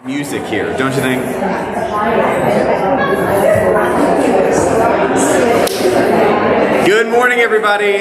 music here, don't you think? Good morning, everybody.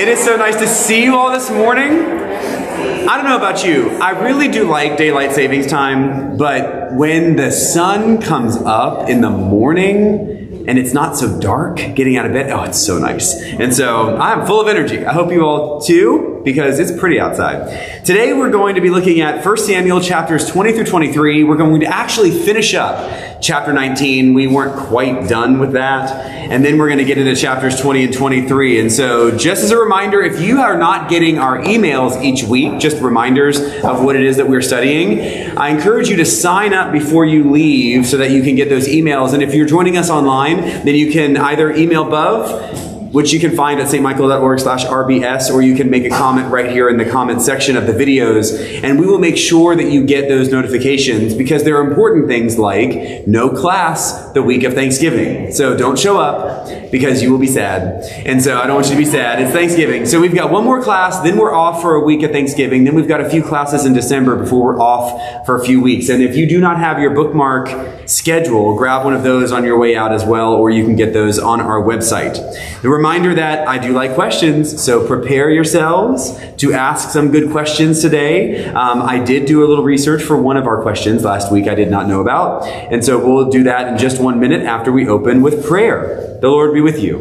It is so nice to see you all this morning. I don't know about you, I really do like daylight savings time, but when the sun comes up in the morning and it's not so dark getting out of bed, oh, it's so nice. And so I'm full of energy. I hope you all too, because it's pretty outside. Today we're going to be looking at 1 Samuel chapters 20 through 23. We're going to actually finish up chapter 19. We weren't quite done with that. And then we're going to get into chapters 20 and 23. And so just as a reminder, if you are not getting our emails each week, just reminders of what it is that we're studying, I encourage you to sign up before you leave so that you can get those emails. And if you're joining us online, then you can either email Bov, which you can find at stmichael.org/RBS, or you can make a comment right here in the comment section of the videos, and we will make sure that you get those notifications, because there are important things like no class the week of Thanksgiving. So don't show up because you will be sad. And so I don't want you to be sad. It's Thanksgiving. So we've got one more class, then we're off for a week of Thanksgiving, then we've got a few classes in December before we're off for a few weeks. And if you do not have your bookmark schedule, grab one of those on your way out as well, or you can get those on our website. The reminder that I do like questions, so prepare yourselves to ask some good questions today. I did do a little research for one of our questions last week I did not know about, and so we'll do that in just 1 minute after we open with prayer. The Lord be with you.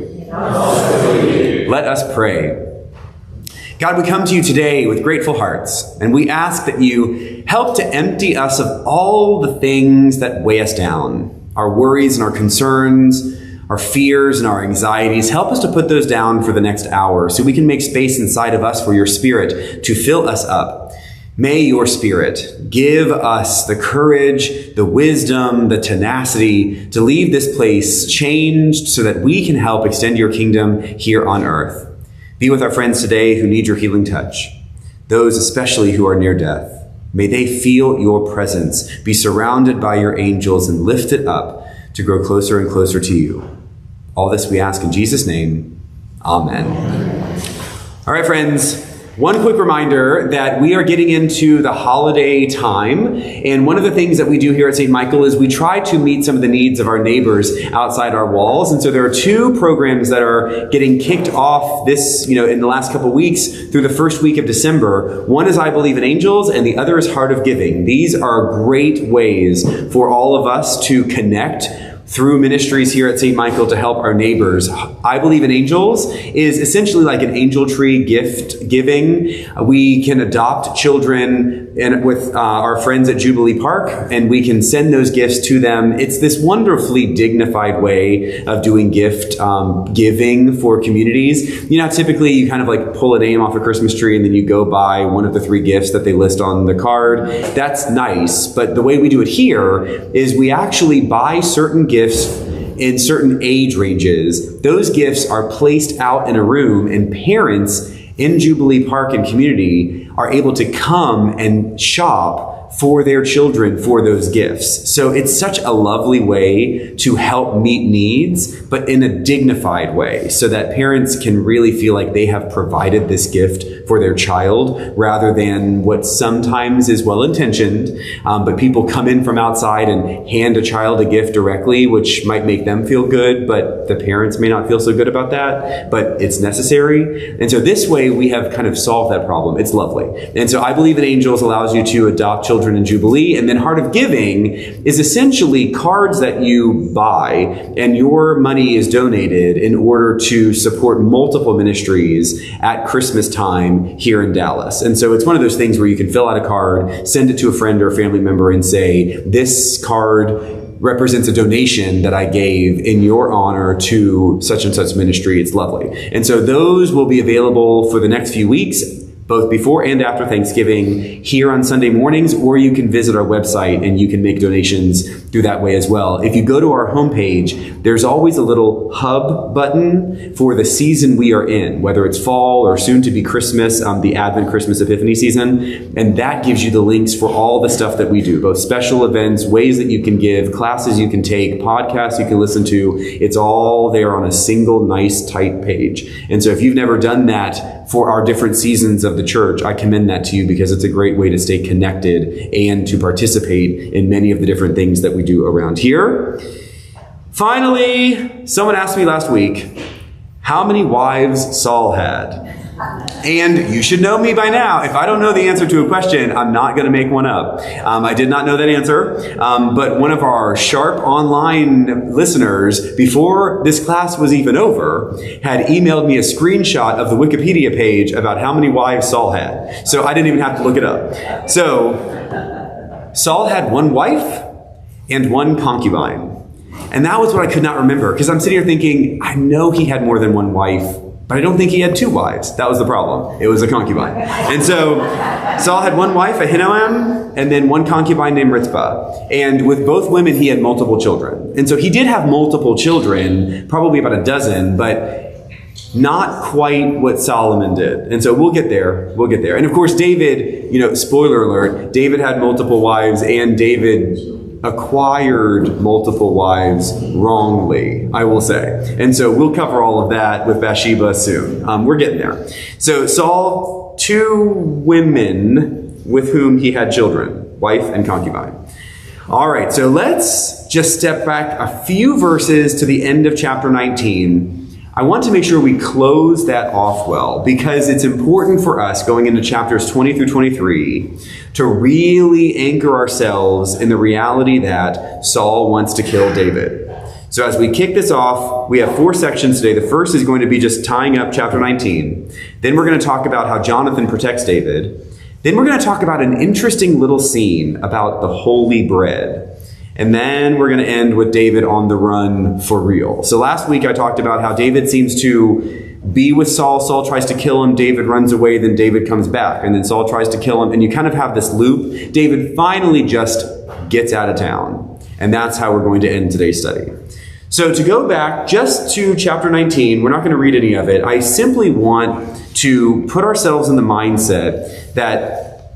Let us pray. God, we come to you today with grateful hearts, and we ask that you help to empty us of all the things that weigh us down, our worries and our concerns, our fears and our anxieties. Help us to put those down for the next hour so we can make space inside of us for your Spirit to fill us up. May your Spirit give us the courage, the wisdom, the tenacity to leave this place changed so that we can help extend your kingdom here on earth. Be with our friends today who need your healing touch, those especially who are near death. May they feel your presence, be surrounded by your angels, and lifted up to grow closer and closer to you. All this we ask in Jesus' name. Amen. All right, friends. One quick reminder that we are getting into the holiday time, and one of the things that we do here at St. Michael is we try to meet some of the needs of our neighbors outside our walls. And so there are two programs that are getting kicked off this, in the last couple of weeks through the first week of December. One is I Believe in Angels, and the other is Heart of Giving. These are great ways for all of us to connect through ministries here at St. Michael to help our neighbors. I Believe in Angels is essentially like an angel tree gift giving. We can adopt children with our friends at Jubilee Park, and we can send those gifts to them. It's this wonderfully dignified way of doing gift giving for communities. Typically you kind of like pull a name off a Christmas tree and then you go buy one of the 3 gifts that they list on the card. That's nice, but the way we do it here is we actually buy certain gifts in certain age ranges. Those gifts are placed out in a room, and parents in Jubilee Park and community are able to come and shop for their children for those gifts. So it's such a lovely way to help meet needs, but in a dignified way, so that parents can really feel like they have provided this gift for their child, rather than what sometimes is well-intentioned, but people come in from outside and hand a child a gift directly, which might make them feel good, but the parents may not feel so good about that, but it's necessary. And so this way we have kind of solved that problem. It's lovely. And so I Believe in Angels allows you to adopt children in Jubilee, and then Heart of Giving is essentially cards that you buy, and your money is donated in order to support multiple ministries at Christmas time here in Dallas. And so it's one of those things where you can fill out a card, send it to a friend or a family member, and say, this card represents a donation that I gave in your honor to such and such ministry. It's lovely. And so those will be available for the next few weeks, both before and after Thanksgiving, here on Sunday mornings, or you can visit our website and you can make donations through that way as well. If you go to our homepage, there's always a little hub button for the season we are in, whether it's fall or soon to be Christmas, the Advent Christmas Epiphany season, and that gives you the links for all the stuff that we do, both special events, ways that you can give, classes you can take, podcasts you can listen to. It's all there on a single nice tight page. And so if you've never done that, for our different seasons of the church, I commend that to you because it's a great way to stay connected and to participate in many of the different things that we do around here. Finally, someone asked me last week how many wives Saul had. And you should know me by now. If I don't know the answer to a question, I'm not going to make one up. I did not know that answer, but one of our sharp online listeners, before this class was even over, had emailed me a screenshot of the Wikipedia page about how many wives Saul had. So I didn't even have to look it up. So Saul had one wife and one concubine. And that was what I could not remember, because I'm sitting here thinking, I know he had more than one wife, but I don't think he had two wives. That was the problem. It was a concubine. And so Saul had one wife, Ahinoam, and then one concubine named Rizpah. And with both women, he had multiple children. And so he did have multiple children, probably about a dozen, but not quite what Solomon did. And so we'll get there. We'll get there. And of course, David, spoiler alert, David had multiple wives, and David acquired multiple wives wrongly, I will say. And so we'll cover all of that with Bathsheba soon. We're getting there. So Saul, two women with whom he had children, wife and concubine. All right, so let's just step back a few verses to the end of chapter 19. I want to make sure we close that off well, because it's important for us going into chapters 20 through 23 to really anchor ourselves in the reality that Saul wants to kill David. So as we kick this off, we have 4 sections today. The first is going to be just tying up chapter 19. Then we're going to talk about how Jonathan protects David. Then we're going to talk about an interesting little scene about the holy bread. And then we're going to end with David on the run for real. So last week I talked about how David seems to be with Saul. Saul tries to kill him. David runs away. Then David comes back. And then Saul tries to kill him. And you kind of have this loop. David finally just gets out of town. And that's how we're going to end today's study. So to go back just to chapter 19, we're not going to read any of it. I simply want to put ourselves in the mindset that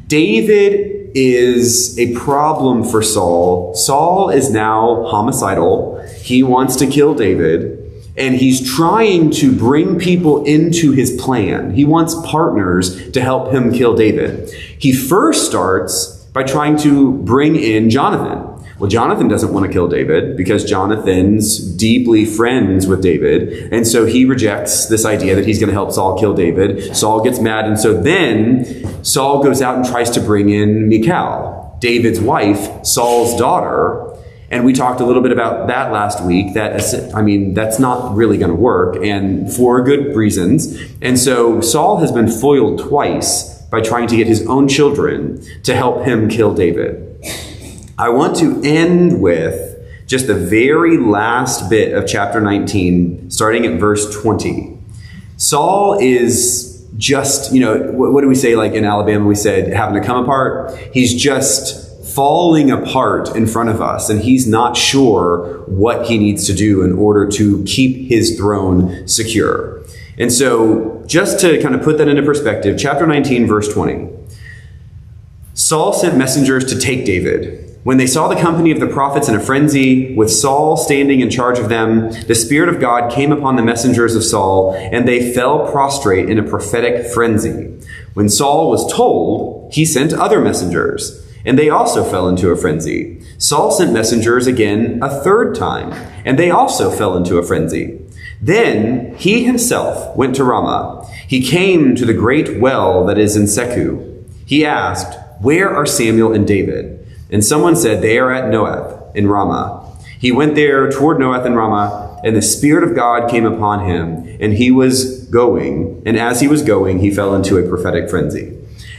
David is a problem for Saul. Saul is now homicidal. He wants to kill David, and he's trying to bring people into his plan. He wants partners to help him kill David. He first starts by trying to bring in Jonathan. Well, Jonathan doesn't want to kill David because Jonathan's deeply friends with David. And so he rejects this idea that he's going to help Saul kill David. Saul gets mad. And so then Saul goes out and tries to bring in Michal, David's wife, Saul's daughter. And we talked a little bit about that last week. That's not really going to work, and for good reasons. And so Saul has been foiled twice by trying to get his own children to help him kill David. I want to end with just the very last bit of chapter 19, starting at verse 20. Saul is just, what do we say, like in Alabama, we said, having to come apart? He's just falling apart in front of us, and he's not sure what he needs to do in order to keep his throne secure. And so just to kind of put that into perspective, chapter 19, verse 20. Saul sent messengers to take David. When they saw the company of the prophets in a frenzy, with Saul standing in charge of them, the Spirit of God came upon the messengers of Saul, and they fell prostrate in a prophetic frenzy. When Saul was told, he sent other messengers, and they also fell into a frenzy. Saul sent messengers again a third time, and they also fell into a frenzy. Then he himself went to Ramah. He came to the great well that is in Seku. He asked, "Where are Samuel and David?" And someone said, "They are at Noath in Ramah." He went there toward Noath in Ramah, and the Spirit of God came upon him, and he was going. And as he was going, he fell into a prophetic frenzy.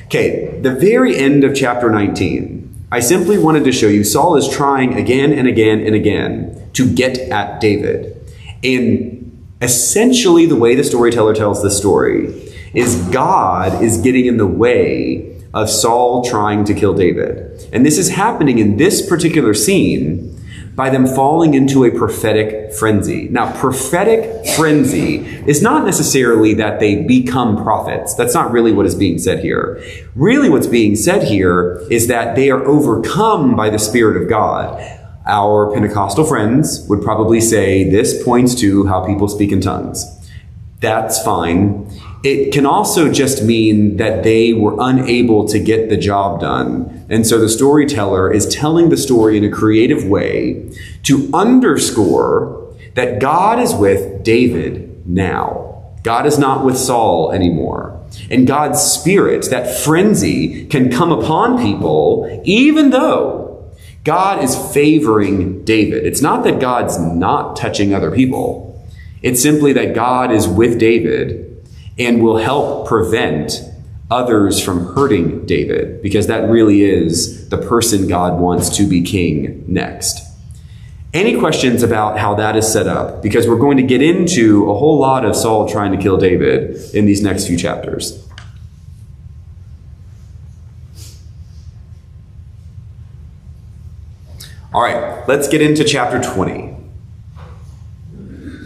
Okay, the very end of chapter 19, I simply wanted to show you Saul is trying again and again and again to get at David. And essentially the way the storyteller tells this story is God is getting in the way of Saul trying to kill David. And this is happening in this particular scene by them falling into a prophetic frenzy. Now, prophetic frenzy is not necessarily that they become prophets. That's not really what is being said here. Really what's being said here is that they are overcome by the Spirit of God. Our Pentecostal friends would probably say this points to how people speak in tongues. That's fine. It can also just mean that they were unable to get the job done. And so the storyteller is telling the story in a creative way to underscore that God is with David now. God is not with Saul anymore. And God's spirit, that frenzy, can come upon people even though God is favoring David. It's not that God's not touching other people. It's simply that God is with David and will help prevent others from hurting David, because that really is the person God wants to be king next. Any questions about how that is set up? Because we're going to get into a whole lot of Saul trying to kill David in these next few chapters. All right, let's get into chapter 20.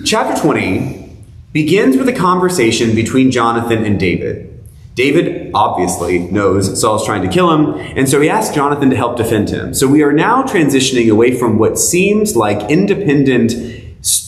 Chapter 20 begins with a conversation between Jonathan and David. David obviously knows Saul's trying to kill him, and so he asks Jonathan to help defend him. So we are now transitioning away from what seems like independent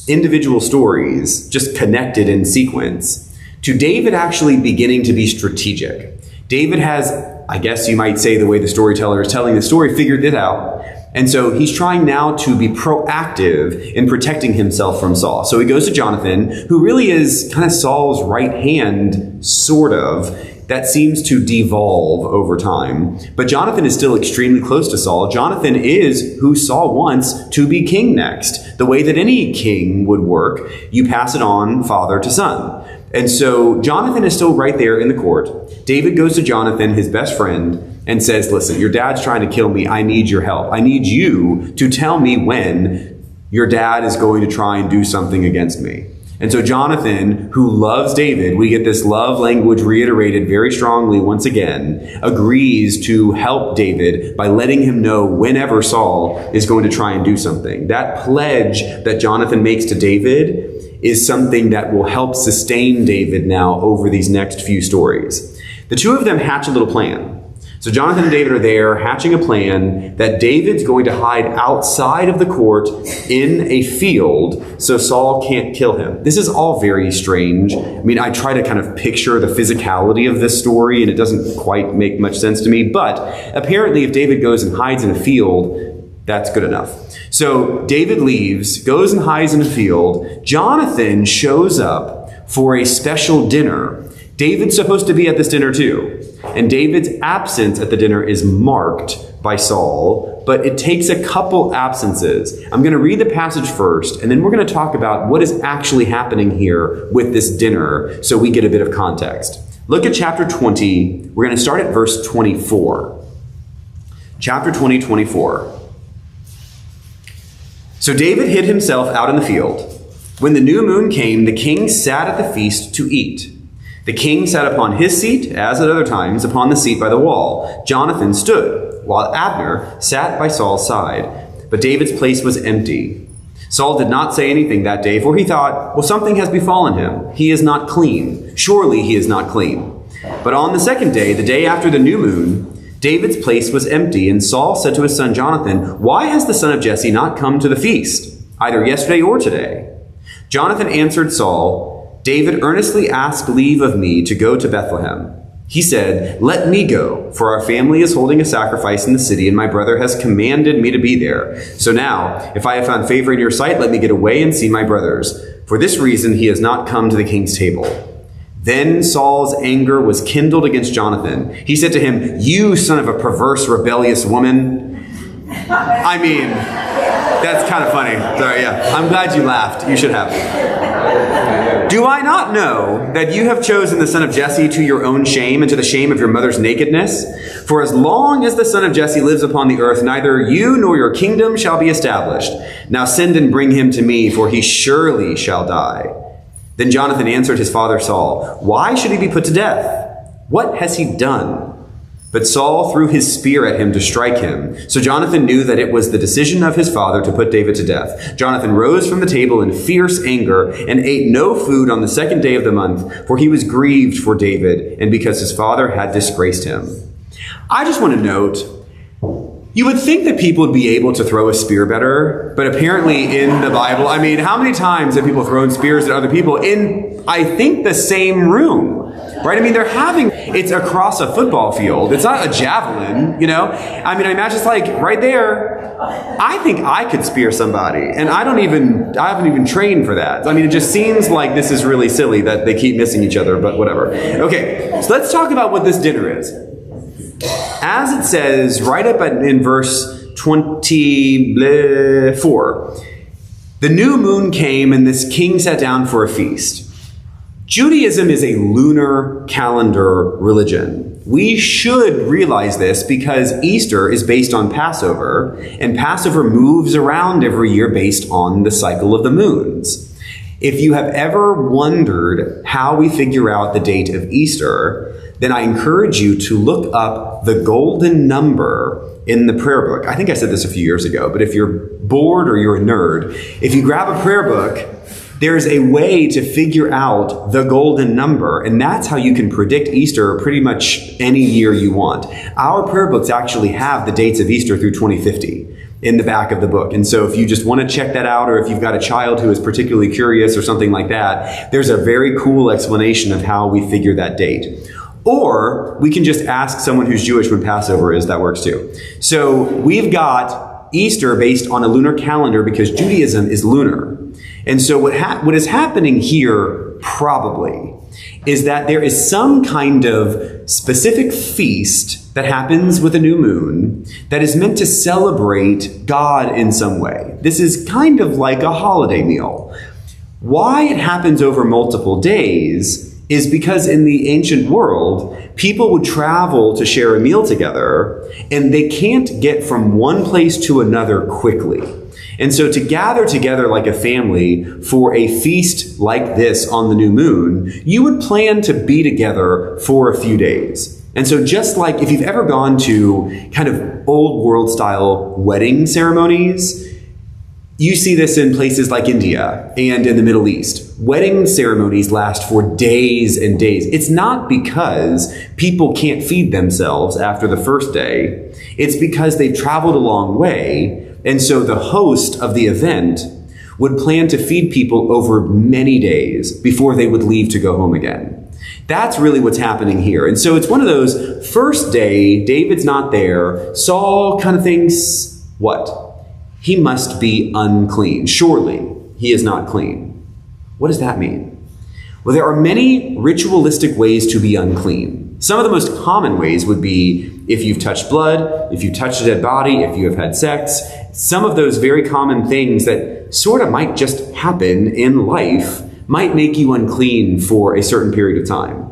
individual stories, just connected in sequence, to David actually beginning to be strategic. David has, I guess you might say the way the storyteller is telling the story, figured it out. And so he's trying now to be proactive in protecting himself from Saul. So he goes to Jonathan, who really is kind of Saul's right hand, sort of, that seems to devolve over time. But Jonathan is still extremely close to Saul. Jonathan is who Saul wants to be king next. The way that any king would work, you pass it on father to son. And so Jonathan is still right there in the court. David goes to Jonathan, his best friend, and says, listen, your dad's trying to kill me. I need your help. I need you to tell me when your dad is going to try and do something against me. And so Jonathan, who loves David, we get this love language reiterated very strongly once again, agrees to help David by letting him know whenever Saul is going to try and do something. That pledge that Jonathan makes to David is something that will help sustain David now over these next few stories. The two of them hatch a little plan. So Jonathan and David are there hatching a plan that David's going to hide outside of the court in a field so Saul can't kill him. This is all very strange. I mean, I try to kind of picture the physicality of this story, and it doesn't quite make much sense to me. But apparently, if David goes and hides in a field, that's good enough. So David leaves, goes and hides in a field. Jonathan shows up for a special dinner. David's supposed to be at this dinner too. And David's absence at the dinner is marked by Saul, but it takes a couple absences. I'm going to read the passage first, and then we're going to talk about what is actually happening here with this dinner so we get a bit of context. Look at chapter 20. We're going to start at verse 24. Chapter 20, 24. So David hid himself out in the field. When the new moon came, the king sat at the feast to eat. The king sat upon his seat, as at other times, upon the seat by the wall. Jonathan stood, while Abner sat by Saul's side. But David's place was empty. Saul did not say anything that day, for he thought, well, something has befallen him. He is not clean. Surely he is not clean. But on the second day, the day after the new moon, David's place was empty, and Saul said to his son Jonathan, why has the son of Jesse not come to the feast, either yesterday or today? Jonathan answered Saul, David earnestly asked leave of me to go to Bethlehem. He said, let me go, for our family is holding a sacrifice in the city, and my brother has commanded me to be there. So now, if I have found favor in your sight, let me get away and see my brothers. For this reason, he has not come to the king's table. Then Saul's anger was kindled against Jonathan. He said to him, you son of a perverse, rebellious woman. I mean, that's kind of funny. Sorry, yeah. I'm glad you laughed. You should have. Do I not know that you have chosen the son of Jesse to your own shame and to the shame of your mother's nakedness? For as long as the son of Jesse lives upon the earth, neither you nor your kingdom shall be established. Now send and bring him to me, for he surely shall die. Then Jonathan answered his father Saul, why should he be put to death? What has he done? But Saul threw his spear at him to strike him. So Jonathan knew that it was the decision of his father to put David to death. Jonathan rose from the table in fierce anger and ate no food on the second day of the month, for he was grieved for David and because his father had disgraced him. I just want to note, You would think that people would be able to throw a spear better, but apparently in the Bible, I mean, how many times have people thrown spears at other people in, I think, the same room? Right? I mean, it's across a football field. It's not a javelin, you know? I mean, I imagine it's like right there. I think I could spear somebody, and I haven't even trained for that. I mean, it just seems like this is really silly that they keep missing each other, but whatever. Okay, so let's talk about what this dinner is. As it says right up in verse 24, the new moon came and this king sat down for a feast. Judaism is a lunar calendar religion. We should realize this because Easter is based on Passover, and Passover moves around every year based on the cycle of the moons. If you have ever wondered how we figure out the date of Easter, then I encourage you to look up the golden number in the prayer book. I think I said this a few years ago, but if you're bored or you're a nerd, if you grab a prayer book, there's a way to figure out the golden number, and that's how you can predict Easter pretty much any year you want. Our prayer books actually have the dates of Easter through 2050 in the back of the book. And so if you just want to check that out, or if you've got a child who is particularly curious or something like that, there's a very cool explanation of how we figure that date. Or we can just ask someone who's Jewish when Passover is. That works too. So we've got Easter based on a lunar calendar because Judaism is lunar. And so what is happening here probably is that there is some kind of specific feast that happens with a new moon that is meant to celebrate God in some way. This is kind of like a holiday meal. Why it happens over multiple days is because in the ancient world, people would travel to share a meal together, and they can't get from one place to another quickly. And so to gather together like a family for a feast like this on the new moon, you would plan to be together for a few days. And so just like if you've ever gone to kind of old world style wedding ceremonies, you see this in places like India and in the Middle East. Wedding ceremonies last for days and days. It's not because people can't feed themselves after the first day. It's because they've traveled a long way. And so the host of the event would plan to feed people over many days before they would leave to go home again. That's really what's happening here. And so it's one of those, first day, David's not there. Saul kind of thinks, what? He must be unclean. Surely he is not clean. What does that mean? Well, there are many ritualistic ways to be unclean. Some of the most common ways would be if you've touched blood, if you touched a dead body, if you have had sex. Some of those very common things that sort of might just happen in life might make you unclean for a certain period of time.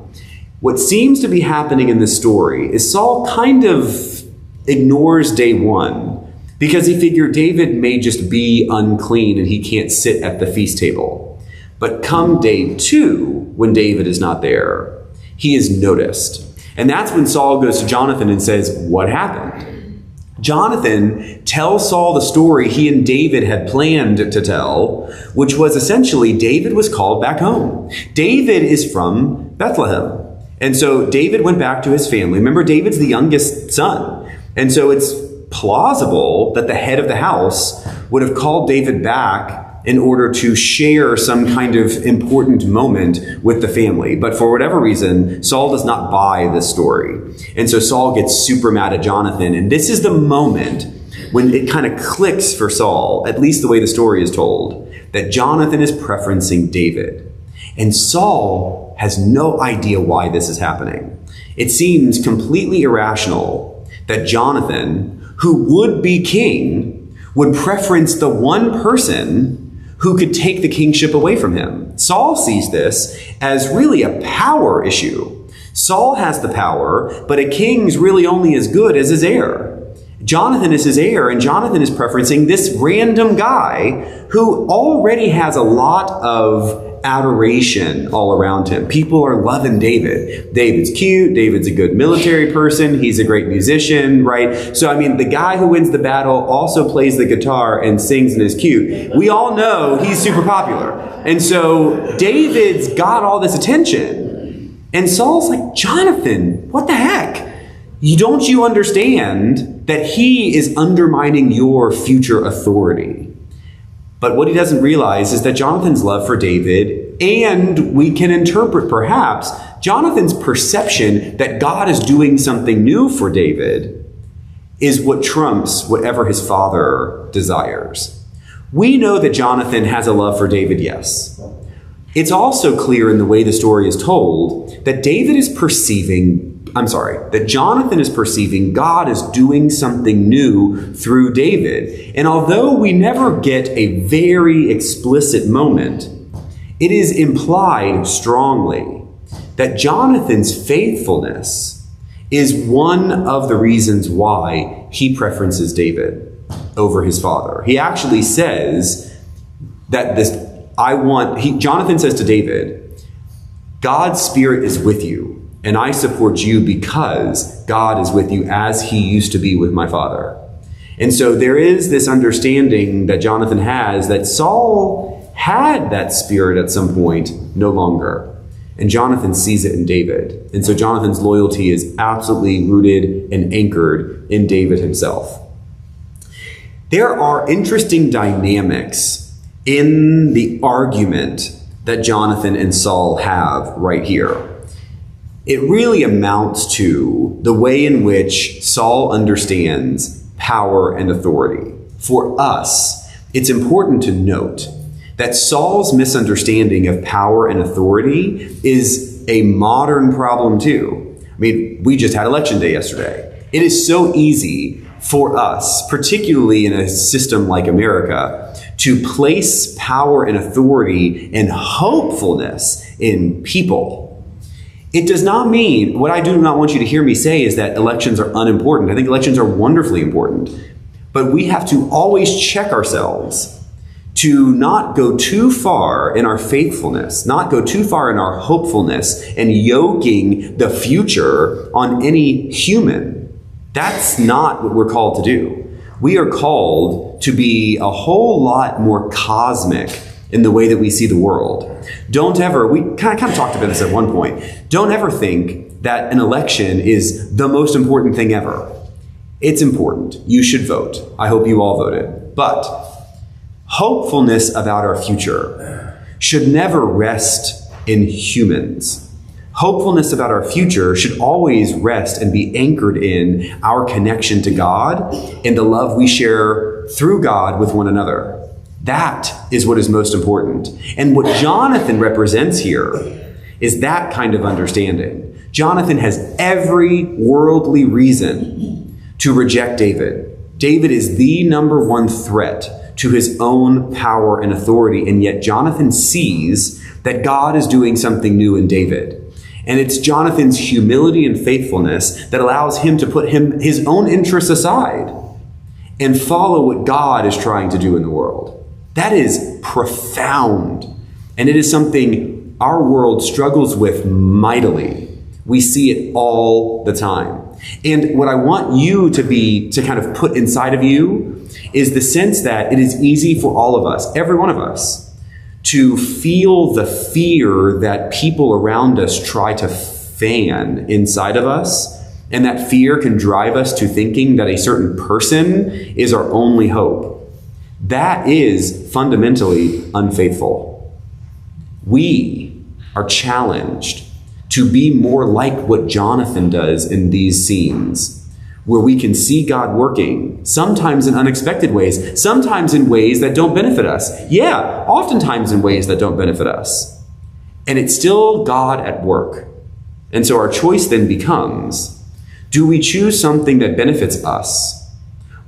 What seems to be happening in this story is Saul kind of ignores day one because he figured David may just be unclean and he can't sit at the feast table. But come day two, when David is not there, he is noticed. And that's when Saul goes to Jonathan and says, what happened? Jonathan tells Saul the story he and David had planned to tell, which was essentially David was called back home. David is from Bethlehem. And so David went back to his family. Remember, David's the youngest son. And so it's plausible that the head of the house would have called David back in order to share some kind of important moment with the family. But for whatever reason, Saul does not buy this story. And so Saul gets super mad at Jonathan. And this is the moment when it kind of clicks for Saul, at least the way the story is told, that Jonathan is preferencing David. And Saul has no idea why this is happening. It seems completely irrational that Jonathan, who would be king, would preference the one person who could take the kingship away from him. Saul sees this as really a power issue. Saul has the power, but a king's really only as good as his heir. Jonathan is his heir, and Jonathan is preferencing this random guy who already has a lot of adoration all around him. People are loving David. David's cute. David's a good military person. He's a great musician, right? So, I mean, the guy who wins the battle also plays the guitar and sings and is cute. We all know he's super popular. And so David's got all this attention. And Saul's like, Jonathan, what the heck? Don't you understand that he is undermining your future authority? But what he doesn't realize is that Jonathan's love for David, and we can interpret perhaps Jonathan's perception that God is doing something new for David, is what trumps whatever his father desires. We know that Jonathan has a love for David, yes. It's also clear in the way the story is told that that Jonathan is perceiving God is doing something new through David. And although we never get a very explicit moment, it is implied strongly that Jonathan's faithfulness is one of the reasons why he preferences David over his father. He actually says that Jonathan says to David, God's Spirit is with you, and I support you because God is with you as he used to be with my father. And so there is this understanding that Jonathan has that Saul had that spirit at some point, no longer. And Jonathan sees it in David. And so Jonathan's loyalty is absolutely rooted and anchored in David himself. There are interesting dynamics in the argument that Jonathan and Saul have right here. It really amounts to the way in which Saul understands power and authority. For us, it's important to note that Saul's misunderstanding of power and authority is a modern problem too. I mean, we just had election day yesterday. It is so easy for us, particularly in a system like America, to place power and authority and hopefulness in people. It does not mean, what I do not want you to hear me say is that elections are unimportant. I think elections are wonderfully important. But we have to always check ourselves to not go too far in our faithfulness, not go too far in our hopefulness and yoking the future on any human. That's not what we're called to do. We are called to be a whole lot more cosmic in the way that we see the world. Don't ever, we kind of talked about this at one point, don't ever think that an election is the most important thing ever. It's important. You should vote. I hope you all voted. But hopefulness about our future should never rest in humans. Hopefulness about our future should always rest and be anchored in our connection to God and the love we share through God with one another. That is what is most important. And what Jonathan represents here is that kind of understanding. Jonathan has every worldly reason to reject David. David is the number one threat to his own power and authority, and yet Jonathan sees that God is doing something new in David. And it's Jonathan's humility and faithfulness that allows him to put his own interests aside and follow what God is trying to do in the world. That is profound, and it is something our world struggles with mightily. We see it all the time. And what I want you to kind of put inside of you is the sense that it is easy for all of us, every one of us, to feel the fear that people around us try to fan inside of us. And that fear can drive us to thinking that a certain person is our only hope. That is fundamentally unfaithful. We are challenged to be more like what Jonathan does in these scenes, where we can see God working, sometimes in unexpected ways, sometimes in ways that don't benefit us. Yeah, oftentimes in ways that don't benefit us. And it's still God at work. And so our choice then becomes, do we choose something that benefits us,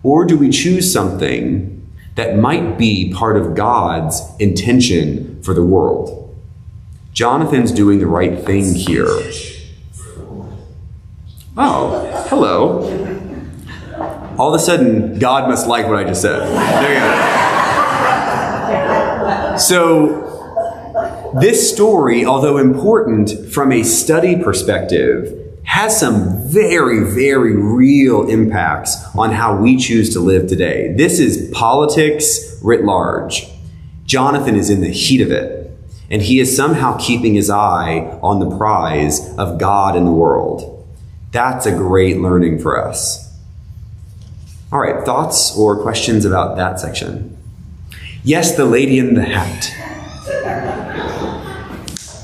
or do we choose something that might be part of God's intention for the world? Jonathan's doing the right thing here. Oh, hello. All of a sudden, God must like what I just said. There you go. So, this story, although important from a study perspective, has some very, very real impacts on how we choose to live today. This is politics writ large. Jonathan is in the heat of it, and he is somehow keeping his eye on the prize of God in the world. That's a great learning for us. All right, thoughts or questions about that section? Yes, the lady in the hat.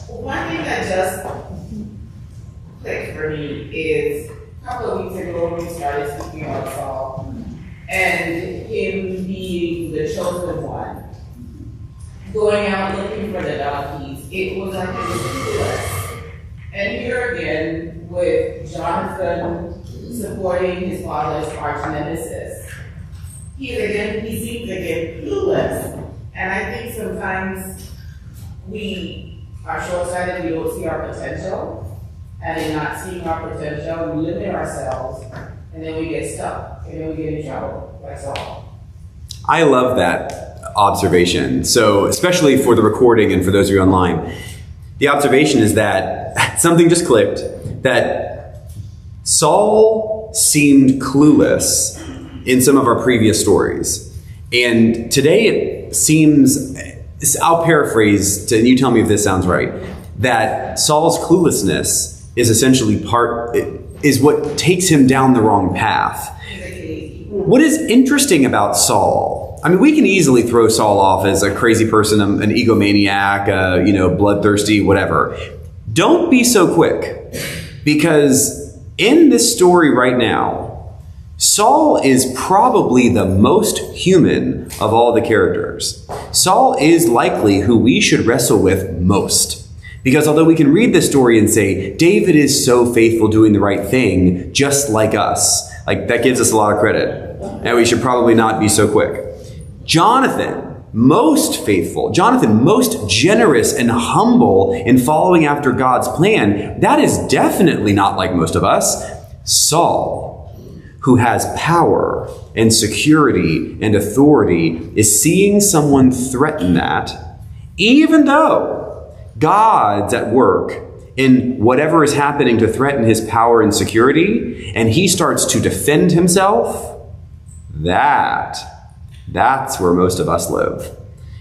One thing that just clicked for me is a couple of weeks ago when we started speaking about Saul and him being the chosen one, going out looking for the donkeys. It was like it was clueless. And here again, with Jonathan supporting his father's arch nemesis, he seems again clueless. And I think sometimes we are short-sighted, we don't see our potential, and in not seeing our potential, we limit ourselves, and then we get stuck, and then we get in trouble. That's all. I love that observation. So, especially for the recording and for those of you online, the observation is that something just clicked, that Saul seemed clueless in some of our previous stories. And today it seems, I'll paraphrase, and you tell me if this sounds right, that Saul's cluelessness is essentially is what takes him down the wrong path. What is interesting about Saul, I mean, we can easily throw Saul off as a crazy person, an egomaniac, bloodthirsty, whatever. Don't be so quick, because in this story right now, Saul is probably the most human of all the characters. Saul is likely who we should wrestle with most. Because although we can read this story and say, David is so faithful doing the right thing, just like us, like that gives us a lot of credit. And we should probably not be so quick. Jonathan, most faithful. Jonathan, most generous and humble in following after God's plan. That is definitely not like most of us. Saul, who has power and security and authority, is seeing someone threaten that, even though God's at work in whatever is happening to threaten his power and security, and he starts to defend himself. That's where most of us live.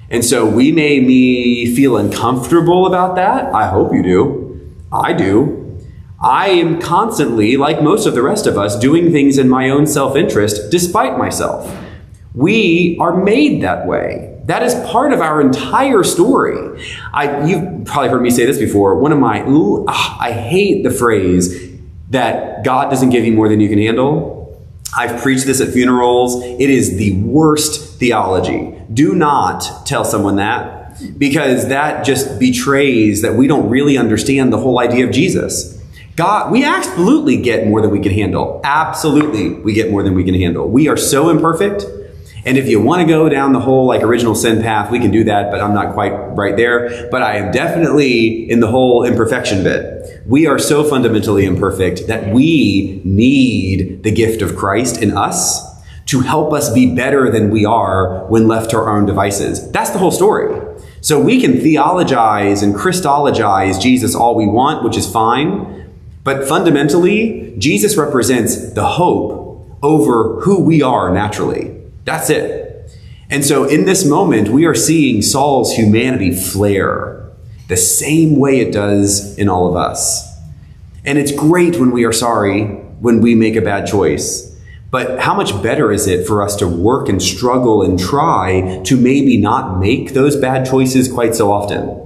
And so we may feel uncomfortable about that. I hope you do. I do. I am constantly, like most of the rest of us, doing things in my own self-interest despite myself. We are made that way. That is part of our entire story. You've probably heard me say this before. I hate the phrase that God doesn't give you more than you can handle. I've preached this at funerals. It is the worst theology. Do not tell someone that, because that just betrays that we don't really understand the whole idea of Jesus. God, we absolutely get more than we can handle. Absolutely, we get more than we can handle. We are so imperfect. And if you want to go down the whole original sin path, we can do that, but I'm not quite right there. But I am definitely in the whole imperfection bit. We are so fundamentally imperfect that we need the gift of Christ in us to help us be better than we are when left to our own devices. That's the whole story. So we can theologize and Christologize Jesus all we want, which is fine. But fundamentally, Jesus represents the hope over who we are naturally. That's it. And so in this moment, we are seeing Saul's humanity flare the same way it does in all of us. And it's great when we are sorry, when we make a bad choice. But how much better is it for us to work and struggle and try to maybe not make those bad choices quite so often?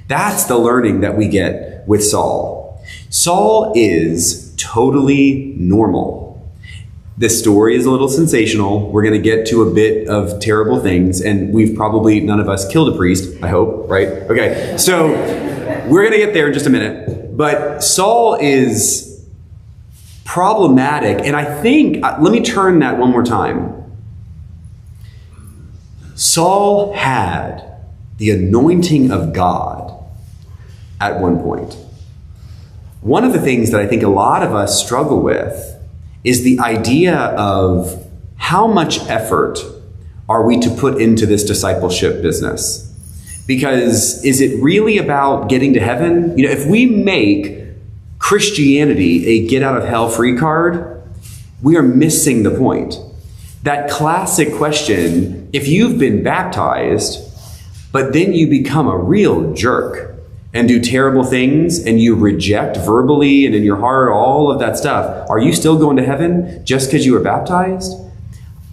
That's the learning that we get with Saul. Saul is totally normal. This story is a little sensational. We're going to get to a bit of terrible things, and we've probably, none of us killed a priest, I hope, right? Okay, so we're going to get there in just a minute. But Saul is problematic, and I think, let me turn that one more time. Saul had the anointing of God at one point. One of the things that I think a lot of us struggle with is the idea of how much effort are we to put into this discipleship business? Because is it really about getting to heaven? If we make Christianity a get out of hell free card, we are missing the point. That classic question, if you've been baptized, but then you become a real jerk and do terrible things and you reject verbally and in your heart all of that stuff, are you still going to heaven just because you were baptized?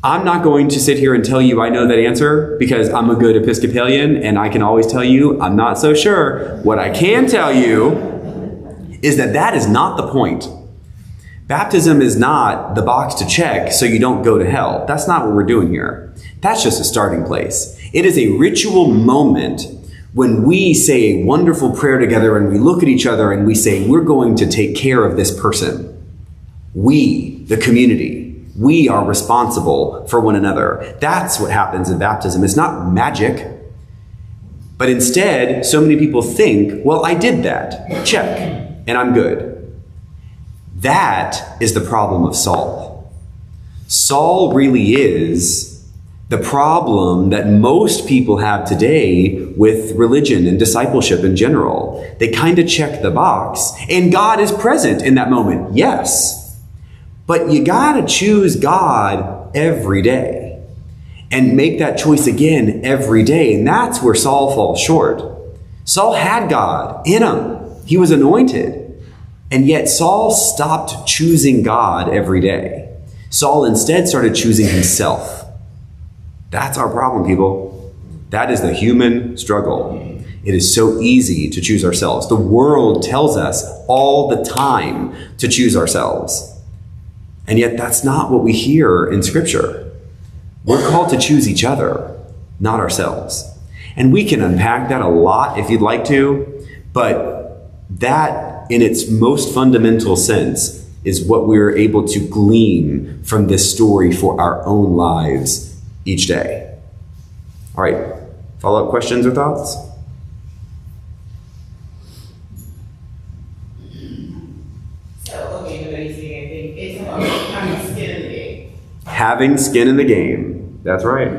I'm not going to sit here and tell you I know that answer because I'm a good Episcopalian and I can always tell you I'm not so sure. What I can tell you is that that is not the point. Baptism is not the box to check so you don't go to hell. That's not what we're doing here. That's just a starting place. It is a ritual moment when we say a wonderful prayer together and we look at each other and we say, we're going to take care of this person. We, the community, we are responsible for one another. That's what happens in baptism. It's not magic. But instead, so many people think, well, I did that. Check. And I'm good. That is the problem of Saul. Saul really is the problem that most people have today with religion and discipleship in general. They kind of check the box, and God is present in that moment, yes. But you gotta choose God every day and make that choice again every day, and that's where Saul falls short. Saul had God in him. He was anointed, and yet Saul stopped choosing God every day. Saul instead started choosing himself. That's our problem, people. That is the human struggle. It is so easy to choose ourselves. The world tells us all the time to choose ourselves. And yet that's not what we hear in Scripture. We're called to choose each other, not ourselves. And we can unpack that a lot if you'd like to, but that in its most fundamental sense is what we're able to glean from this story for our own lives each day. All right, follow-up questions or thoughts? So, okay, nobody's saying anything. It's about having skin in the game. Having skin in the game. That's right.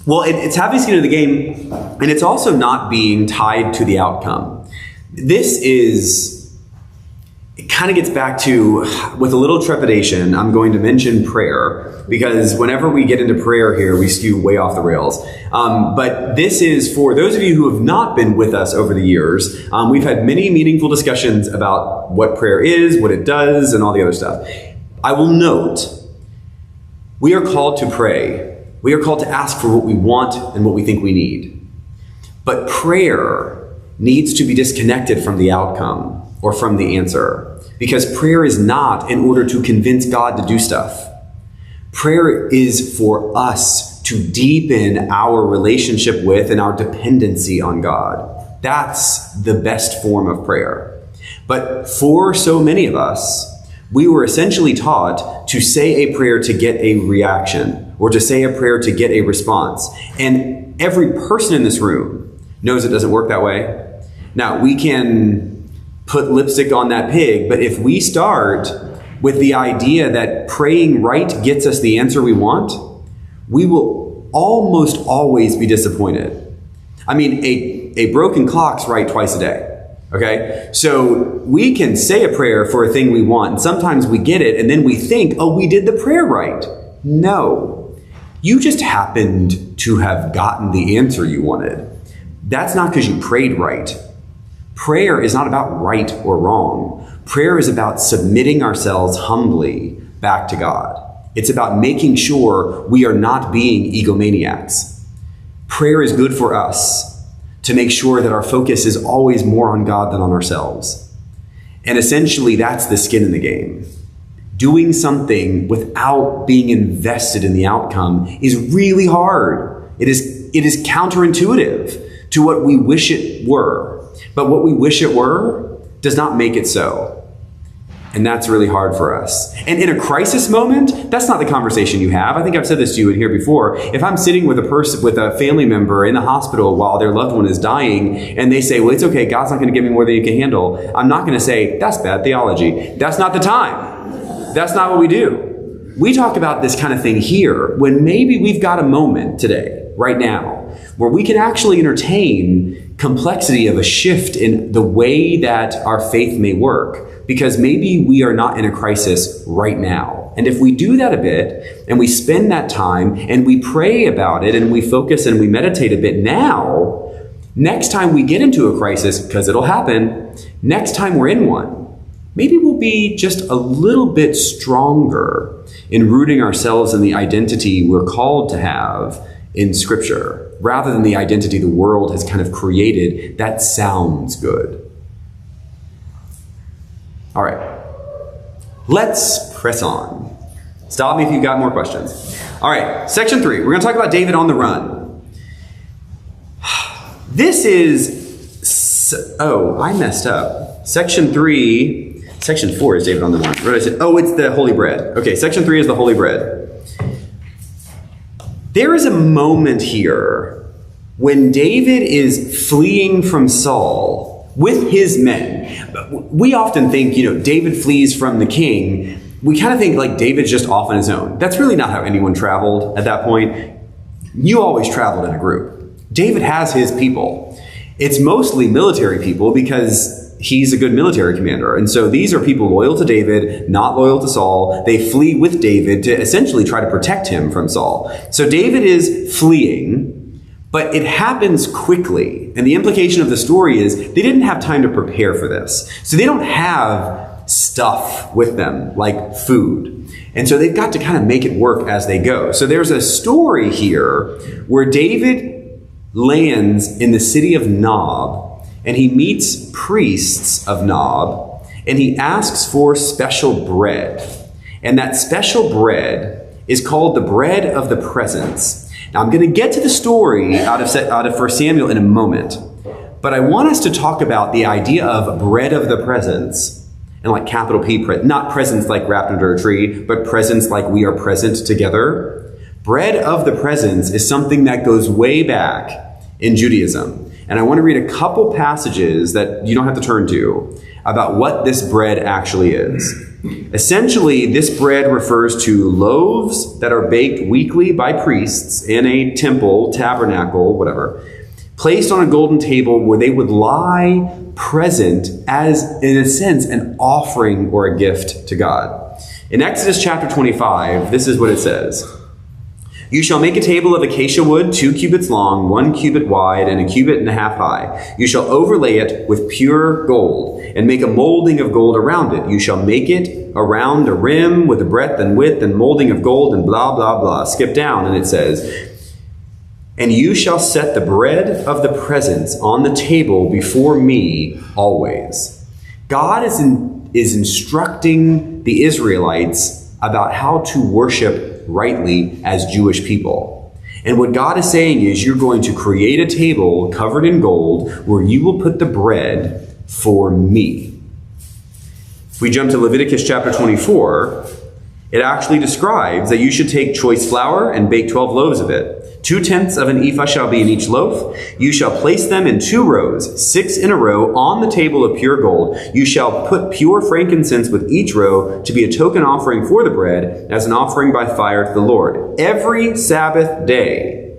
Well, it's having skin in the game, and it's also not being tied to the outcome. It kind of gets back to, with a little trepidation, I'm going to mention prayer, because whenever we get into prayer here, we skew way off the rails. But this is for those of you who have not been with us over the years. We've had many meaningful discussions about what prayer is, what it does, and all the other stuff. I will note, we are called to pray. We are called to ask for what we want and what we think we need. But prayer needs to be disconnected from the outcome or from the answer, because prayer is not in order to convince God to do stuff. Prayer is for us to deepen our relationship with and our dependency on God. That's the best form of prayer. But for so many of us, we were essentially taught to say a prayer to get a reaction, or to say a prayer to get a response. And every person in this room knows it doesn't work that way. Now, we can put lipstick on that pig, but if we start with the idea that praying right gets us the answer we want, we will almost always be disappointed. I mean, a broken clock's right twice a day, okay? So we can say a prayer for a thing we want, and sometimes we get it, and then we think, oh, we did the prayer right. No, you just happened to have gotten the answer you wanted. That's not because you prayed right. Prayer is not about right or wrong. Prayer is about submitting ourselves humbly back to God. It's about making sure we are not being egomaniacs. Prayer is good for us to make sure that our focus is always more on God than on ourselves. And essentially, that's the skin in the game. Doing something without being invested in the outcome is really hard. It is counterintuitive to what we wish it were. But what we wish it were does not make it so. And that's really hard for us. And in a crisis moment, that's not the conversation you have. I think I've said this to you in here before. If I'm sitting with a family member in the hospital while their loved one is dying, and they say, well, it's okay, God's not going to give me more than you can handle, I'm not going to say, that's bad theology. That's not the time. That's not what we do. We talk about this kind of thing here when maybe we've got a moment today, right now, where we can actually entertain complexity of a shift in the way that our faith may work, because maybe we are not in a crisis right now. And if we do that a bit, and we spend that time, and we pray about it, and we focus and we meditate a bit now, next time we get into a crisis, because it'll happen, next time we're in one, maybe we'll be just a little bit stronger in rooting ourselves in the identity we're called to have in Scripture, rather than the identity the world has kind of created that sounds good. All right, let's press on. Stop me if you've got more questions. All right, section 3. We're going to talk about David on the run. This is... Oh, I messed up. Section 4 is David on the run. What did I say? Oh, it's the holy bread. Okay, section 3 is the holy bread. There is a moment here when David is fleeing from Saul with his men. We often think, David flees from the king. We kind of think like David's just off on his own. That's really not how anyone traveled at that point. You always traveled in a group. David has his people. It's mostly military people because he's a good military commander. And so these are people loyal to David, not loyal to Saul. They flee with David to essentially try to protect him from Saul. So David is fleeing, but it happens quickly. And the implication of the story is they didn't have time to prepare for this. So they don't have stuff with them, like food. And so they've got to kind of make it work as they go. So there's a story here where David lands in the city of Nob, and he meets priests of Nob, and he asks for special bread. And that special bread is called the bread of the presence. Now, I'm going to get to the story out of 1 Samuel in a moment, but I want us to talk about the idea of bread of the presence, and like capital P, not presence like wrapped under a tree, but presence like we are present together. Bread of the presence is something that goes way back in Judaism. And I want to read a couple passages that you don't have to turn to about what this bread actually is. Essentially, this bread refers to loaves that are baked weekly by priests in a temple, tabernacle, whatever, placed on a golden table where they would lie present as, in a sense, an offering or a gift to God. In Exodus chapter 25, this is what it says. You shall make a table of acacia wood, 2 cubits long, 1 cubit wide, and 1.5 cubits high. You shall overlay it with pure gold, and make a molding of gold around it. You shall make it around a rim with a breadth and width and molding of gold, and blah, blah, blah. Skip down, and it says, and you shall set the bread of the presence on the table before me always. God is instructing the Israelites about how to worship rightly as Jewish people. And what God is saying is you're going to create a table covered in gold where you will put the bread for me. If we jump to Leviticus chapter 24, it actually describes that you should take choice flour and bake 12 loaves of it. 2/10 of an ephah shall be in each loaf. You shall place them in 2 rows, 6 in a row, on the table of pure gold. You shall put pure frankincense with each row to be a token offering for the bread, as an offering by fire to the Lord. Every Sabbath day,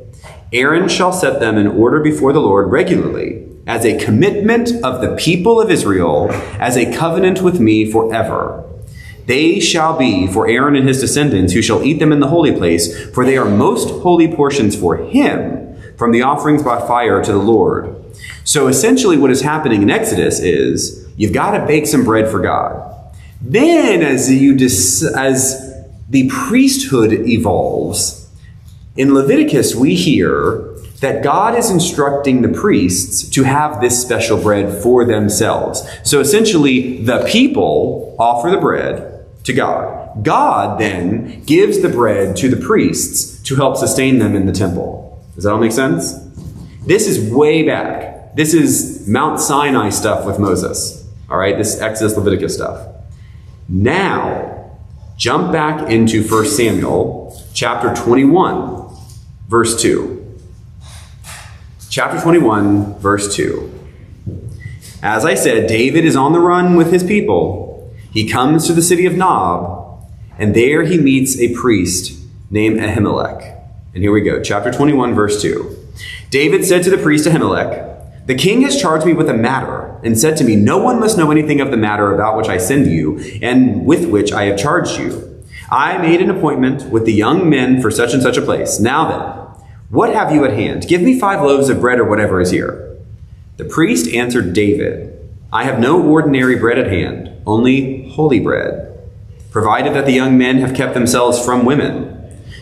Aaron shall set them in order before the Lord regularly, as a commitment of the people of Israel, as a covenant with me forever. They shall be for Aaron and his descendants, who shall eat them in the holy place, for they are most holy portions for him from the offerings by fire to the Lord. So essentially what is happening in Exodus is you've got to bake some bread for God. Then as the priesthood evolves, in Leviticus we hear that God is instructing the priests to have this special bread for themselves. So essentially the people offer the bread to God. God then gives the bread to the priests to help sustain them in the temple. Does that all make sense? This is way back. This is Mount Sinai stuff with Moses. All right, this is Exodus, Leviticus stuff. Now, jump back into 1 Samuel chapter 21, verse 2. Chapter 21, verse 2. As I said, David is on the run with his people. He comes to the city of Nob, and there he meets a priest named Ahimelech. And here we go, chapter 21, verse 2. David said to the priest Ahimelech, the king has charged me with a matter, and said to me, no one must know anything of the matter about which I send you, and with which I have charged you. I made an appointment with the young men for such and such a place. Now then, what have you at hand? Give me 5 loaves of bread or whatever is here. The priest answered David, I have no ordinary bread at hand, only holy bread, provided that the young men have kept themselves from women.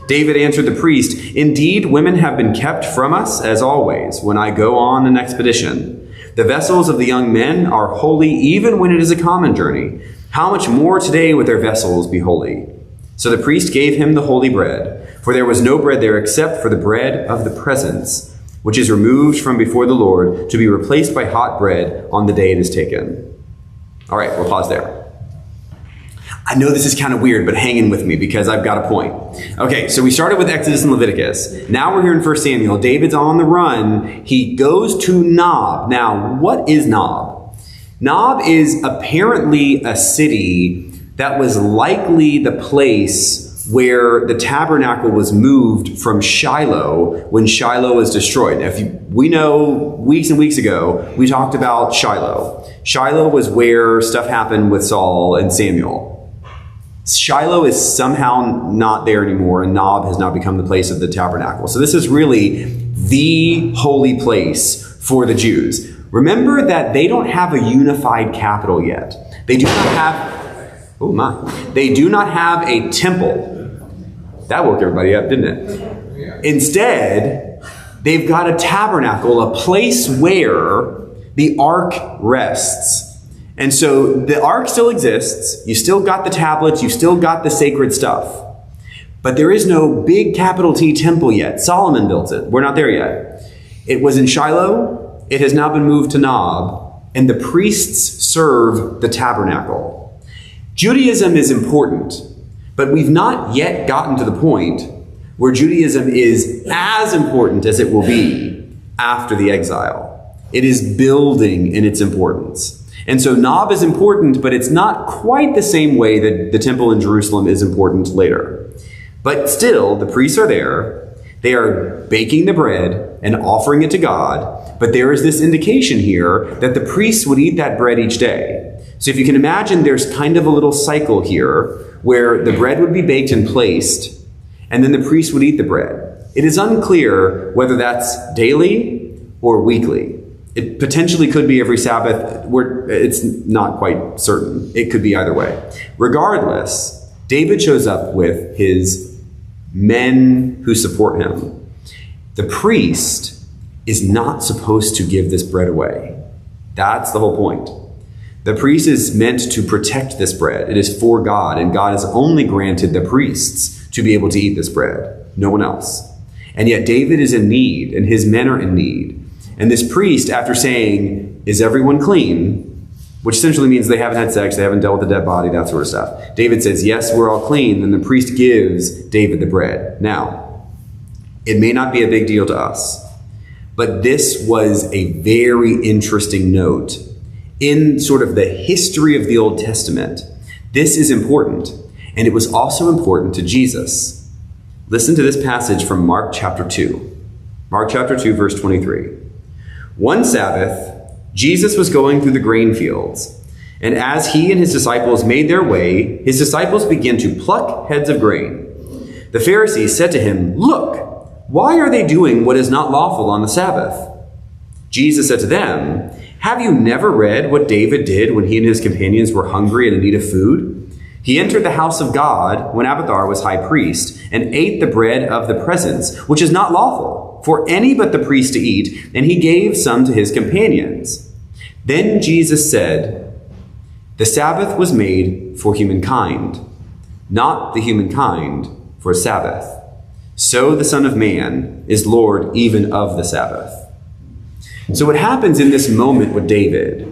David answered the priest, Indeed, women have been kept from us as always when I go on an expedition. The vessels of the young men are holy even when it is a common journey. How much more today would their vessels be holy? So the priest gave him the holy bread, for there was no bread there except for the bread of the presence, which is removed from before the Lord to be replaced by hot bread on the day it is taken. All right, we'll pause there. I know this is kind of weird, but hang in with me because I've got a point. Okay, so we started with Exodus and Leviticus. Now we're here in 1 Samuel. David's on the run. He goes to Nob. Now, what is Nob? Nob is apparently a city that was likely the place where the tabernacle was moved from Shiloh when Shiloh was destroyed. Now, we know weeks and weeks ago, we talked about Shiloh. Shiloh was where stuff happened with Saul and Samuel. Shiloh is somehow not there anymore, and Nob has now become the place of the tabernacle. So this is really the holy place for the Jews. Remember that they don't have a unified capital yet. They do not have, they do not have a temple. That woke everybody up, didn't it? Instead, they've got a tabernacle, a place where the ark rests. And so the ark still exists. You still got the tablets. You still got the sacred stuff. But there is no big capital T temple yet. Solomon built it. We're not there yet. It was in Shiloh. It has now been moved to Nob. And the priests serve the tabernacle. Judaism is important, but we've not yet gotten to the point where Judaism is as important as it will be after the exile. It is building in its importance. And so Nob is important, but it's not quite the same way that the temple in Jerusalem is important later. But still, the priests are there. They are baking the bread and offering it to God. But there is this indication here that the priests would eat that bread each day. So if you can imagine, there's kind of a little cycle here where the bread would be baked and placed, and then the priest would eat the bread. It is unclear whether that's daily or weekly. It potentially could be every Sabbath. It's not quite certain. It could be either way. Regardless, David shows up with his men who support him. The priest is not supposed to give this bread away. That's the whole point. The priest is meant to protect this bread. It is for God, and God has only granted the priests to be able to eat this bread, no one else. And yet David is in need, and his men are in need. And this priest, after saying, is everyone clean? Which essentially means they haven't had sex, they haven't dealt with a dead body, that sort of stuff. David says, yes, we're all clean. Then the priest gives David the bread. Now, it may not be a big deal to us, but this was a very interesting note in sort of the history of the Old Testament. This is important, and it was also important to Jesus. Listen to this passage from Mark chapter 2. Mark chapter 2, verse 23. One Sabbath, Jesus was going through the grain fields, and as he and his disciples made their way, his disciples began to pluck heads of grain. The Pharisees said to him, Look, why are they doing what is not lawful on the Sabbath? Jesus said to them, Have you never read what David did when he and his companions were hungry and in need of food? He entered the house of God when Abiathar was high priest and ate the bread of the presence, which is not lawful for any but the priest to eat, and he gave some to his companions. Then Jesus said, The Sabbath was made for humankind, not the humankind for Sabbath. So the Son of Man is Lord even of the Sabbath. So what happens in this moment with David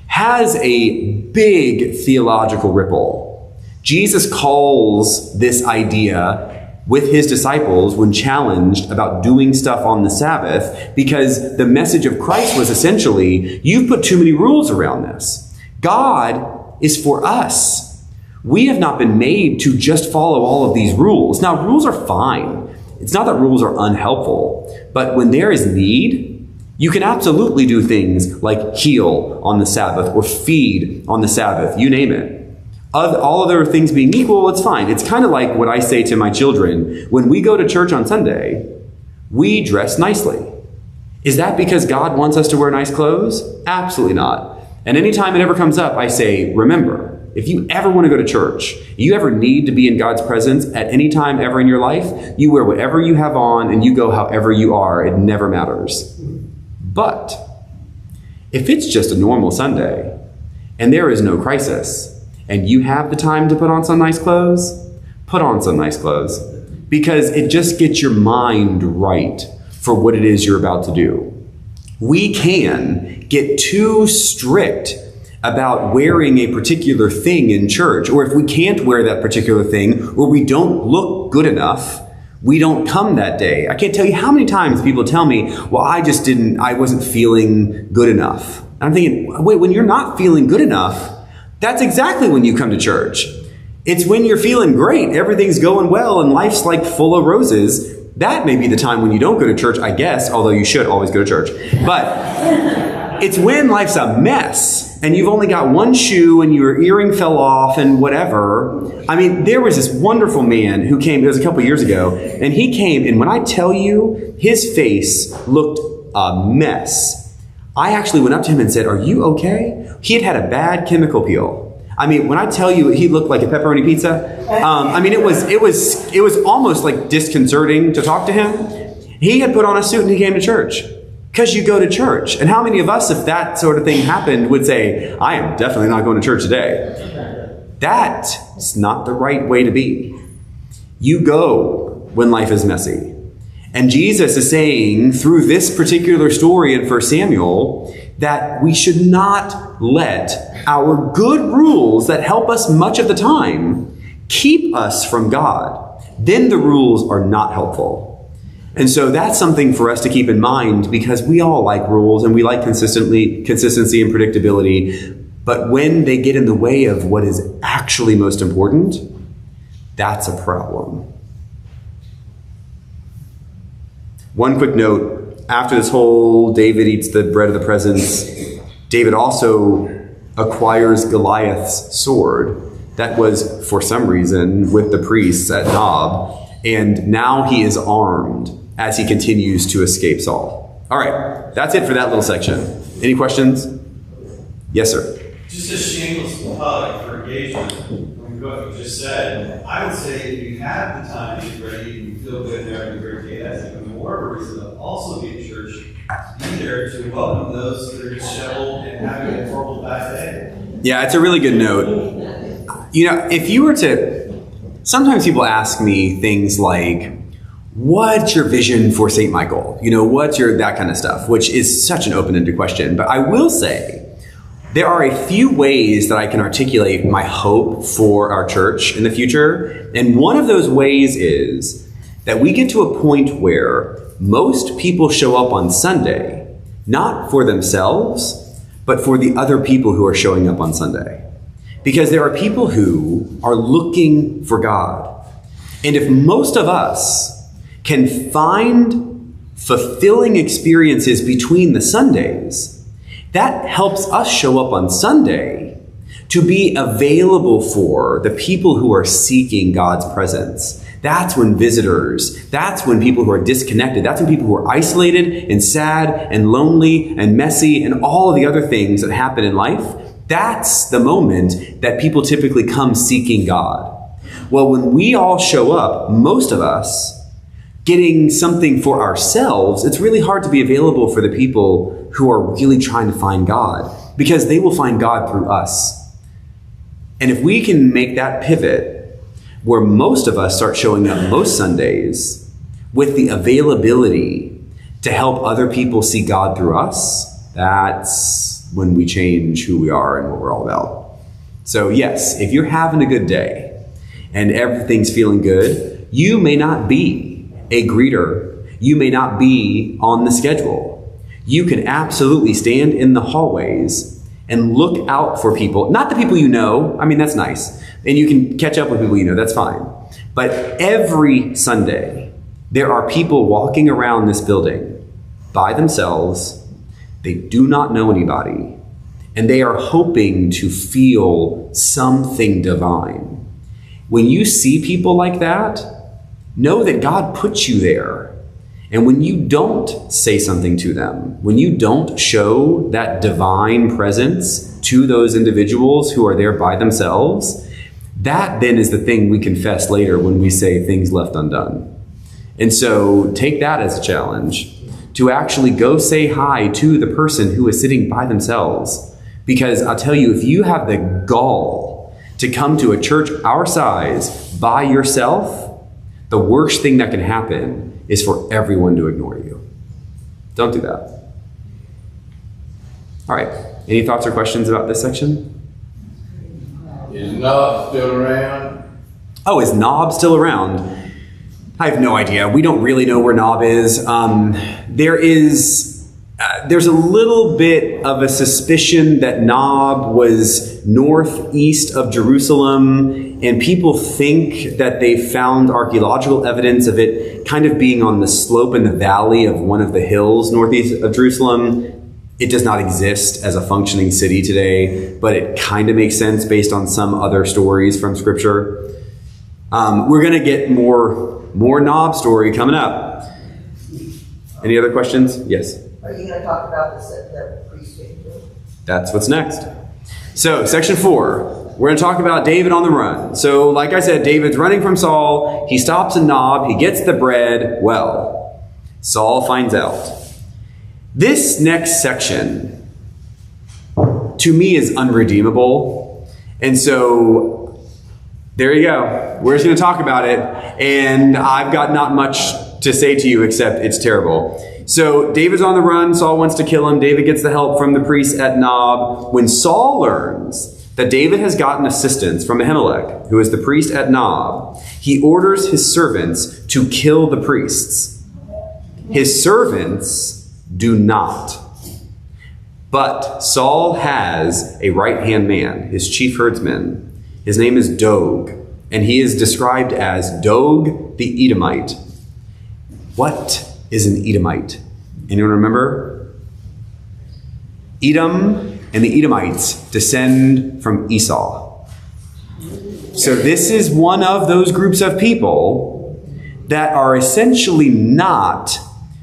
has a big theological ripple. Jesus calls this idea with his disciples when challenged about doing stuff on the Sabbath, because the message of Christ was essentially, you've put too many rules around this. God is for us. We have not been made to just follow all of these rules. Now, rules are fine. It's not that rules are unhelpful, but when there is need, you can absolutely do things like heal on the Sabbath or feed on the Sabbath, you name it. All other things being equal, it's fine. It's kind of like what I say to my children. When we go to church on Sunday, we dress nicely. Is that because God wants us to wear nice clothes? Absolutely not. And anytime it ever comes up, I say, remember, if you ever want to go to church, you ever need to be in God's presence at any time ever in your life, you wear whatever you have on and you go however you are. It never matters. But if it's just a normal Sunday and there is no crisis and you have the time to put on some nice clothes, put on some nice clothes, because it just gets your mind right for what it is you're about to do. We can get too strict about wearing a particular thing in church, or if we can't wear that particular thing, or we don't look good enough, we don't come that day. I can't tell you how many times people tell me, well, I wasn't feeling good enough. And I'm thinking, wait, when you're not feeling good enough, that's exactly when you come to church. It's when you're feeling great, everything's going well, and life's like full of roses. That may be the time when you don't go to church, I guess, although you should always go to church. But it's when life's a mess and you've only got one shoe and your earring fell off and whatever. I mean, there was this wonderful man who came, it was a couple years ago, and he came, and when I tell you, his face looked a mess. I actually went up to him and said, "Are you okay?" He had had a bad chemical peel. I mean, when I tell you he looked like a pepperoni pizza, I mean, it was almost like disconcerting to talk to him. He had put on a suit and he came to church. Because you go to church. And how many of us, if that sort of thing happened, would say, I am definitely not going to church today? That's not the right way to be. You go when life is messy. And Jesus is saying through this particular story in 1 Samuel that we should not let our good rules that help us much of the time keep us from God. Then the rules are not helpful. And so that's something for us to keep in mind, because we all like rules and we like consistency and predictability. But when they get in the way of what is actually most important, that's a problem. One quick note, after this whole David eats the bread of the presence, David also acquires Goliath's sword that was, for some reason, with the priests at Nob, and now he is armed as he continues to escape Saul. All right, that's it for that little section. Any questions? Yes, sir. Just a shameless plug for engagement. When what you just said, I would say if you have the time to get ready and you feel good there and you're great, that's even more of a reason to also be at church, be there to welcome those that are disheveled and having a horrible bad day. Yeah, it's a really good note. You know, if you were to, sometimes people ask me things like, what's your vision for St. Michael? You know, what's your, that kind of stuff, which is such an open-ended question. But I will say, there are a few ways that I can articulate my hope for our church in the future. And one of those ways is that we get to a point where most people show up on Sunday, not for themselves, but for the other people who are showing up on Sunday. Because there are people who are looking for God. And if most of us can find fulfilling experiences between the Sundays, that helps us show up on Sunday to be available for the people who are seeking God's presence. That's when visitors, that's when people who are disconnected, that's when people who are isolated and sad and lonely and messy and all of the other things that happen in life, that's the moment that people typically come seeking God. Well, when we all show up, most of us, getting something for ourselves, it's really hard to be available for the people who are really trying to find God, because they will find God through us. And if we can make that pivot where most of us start showing up most Sundays with the availability to help other people see God through us, that's when we change who we are and what we're all about. So yes, if you're having a good day and everything's feeling good, you may not be a greeter. You may not be on the schedule. You can absolutely stand in the hallways and look out for people. Not the people you know. I mean, that's nice. And you can catch up with people you know. That's fine. But every Sunday, there are people walking around this building by themselves. They do not know anybody. And they are hoping to feel something divine. When you see people like that, know that God put you there. And when you don't say something to them, when you don't show that divine presence to those individuals who are there by themselves, that then is the thing we confess later when we say things left undone. And so take that as a challenge to actually go say hi to the person who is sitting by themselves. Because I'll tell you, if you have the gall to come to a church our size by yourself, the worst thing that can happen is for everyone to ignore you. Don't do that. All right, any thoughts or questions about this section? Is Nob still around? Oh, is Nob still around? I have no idea. We don't really know where Nob is. There's a little bit of a suspicion that Nob was northeast of Jerusalem, and people think that they found archaeological evidence of it kind of being on the slope in the valley of one of the hills northeast of Jerusalem. It does not exist as a functioning city today, but it kind of makes sense based on some other stories from Scripture. We're going to get more Nob story coming up. Any other questions? Yes? Are you going to talk about the priesthood? That's what's next. So, section 4. We're going to talk about David on the run. So, like I said, David's running from Saul. He stops in Nob. He gets the bread. Well, Saul finds out. This next section, to me, is unredeemable. And so, there you go. We're just going to talk about it. And I've got not much to say to you except it's terrible. So David's on the run. Saul wants to kill him. David gets the help from the priests at Nob. When Saul learns that David has gotten assistance from Ahimelech, who is the priest at Nob, he orders his servants to kill the priests. His servants do not. But Saul has a right-hand man, his chief herdsman. His name is Dog, and he is described as Dog the Edomite. What is an Edomite? Anyone remember? Edom and the Edomites descend from Esau. So this is one of those groups of people that are essentially not